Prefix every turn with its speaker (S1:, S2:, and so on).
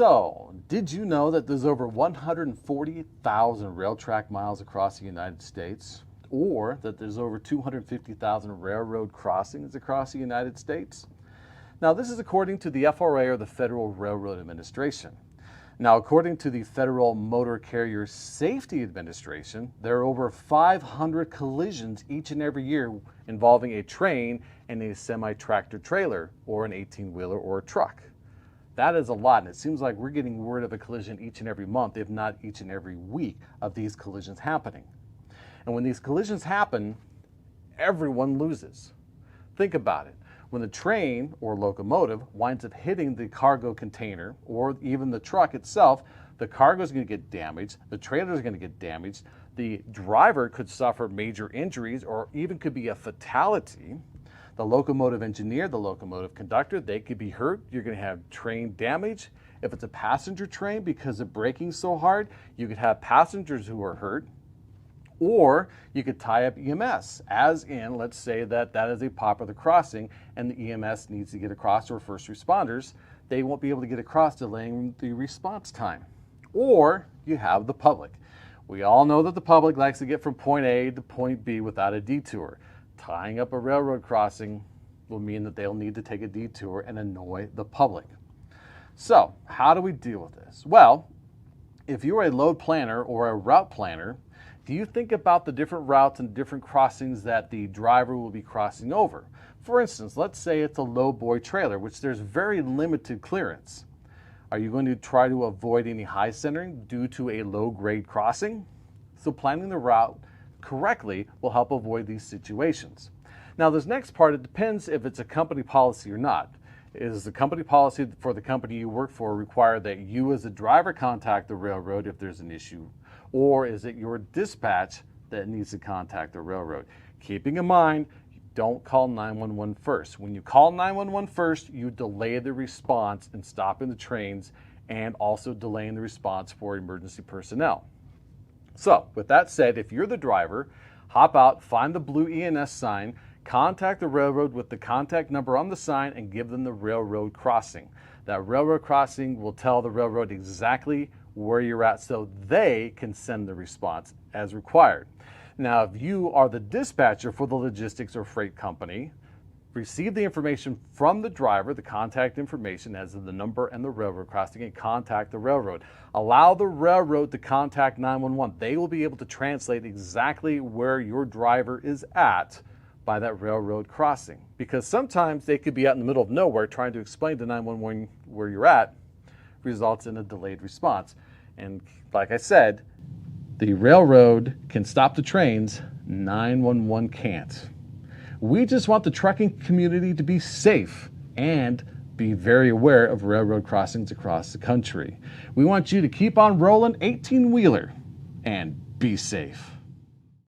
S1: So, did you know that there's over 140,000 rail track miles across the United States? Or that there's over 250,000 railroad crossings across the United States? Now, this is according to the FRA, or the Federal Railroad Administration. Now, according to the Federal Motor Carrier Safety Administration, there are over 500 collisions each and every year involving a train and a semi-tractor trailer, or an 18-wheeler or a truck. That is a lot, and it seems like we're getting word of a collision each and every month, if not each and every week, of these collisions happening. And when these collisions happen, everyone loses. Think about it. When the train or locomotive winds up hitting the cargo container or even the truck itself, the cargo is going to get damaged, the trailer is going to get damaged, the driver could suffer major injuries or even could be a fatality. The locomotive engineer, the locomotive conductor, they could be hurt. You're going to have train damage. If it's a passenger train, because of braking so hard, you could have passengers who are hurt. Or you could tie up EMS, as in, let's say that is a popular crossing and the EMS needs to get across, or first responders, they won't be able to get across, delaying the response time. Or you have the public. We all know that the public likes to get from point A to point B without a detour. Tying up a railroad crossing will mean that they'll need to take a detour and annoy the public. So, how do we deal with this? Well, if you're a load planner or a route planner, do you think about the different routes and different crossings that the driver will be crossing over? For instance, let's say it's a low boy trailer, which there's very limited clearance. Are you going to try to avoid any high centering due to a low grade crossing? So planning the route correctly will help avoid these situations. Now, this next part, it depends if it's a company policy or not. Is the company policy for the company you work for require that you as a driver contact the railroad if there's an issue? Or is it your dispatch that needs to contact the railroad? Keeping in mind, don't call 911 first. When you call 911 first, you delay the response in stopping the trains and also delaying the response for emergency personnel. So, with that said, if you're the driver, hop out, find the blue ENS sign, contact the railroad with the contact number on the sign, and give them the railroad crossing. That railroad crossing will tell the railroad exactly where you're at so they can send the response as required. Now, if you are the dispatcher for the logistics or freight company, receive the information from the driver, the contact information as in the number and the railroad crossing, and contact the railroad. Allow the railroad to contact 911. They will be able to translate exactly where your driver is at by that railroad crossing. Because sometimes they could be out in the middle of nowhere trying to explain to 911 where you're at, results in a delayed response. And like I said, the railroad can stop the trains, 911 can't. We just want the trucking community to be safe and be very aware of railroad crossings across the country. We want you to keep on rolling 18-wheeler and be safe.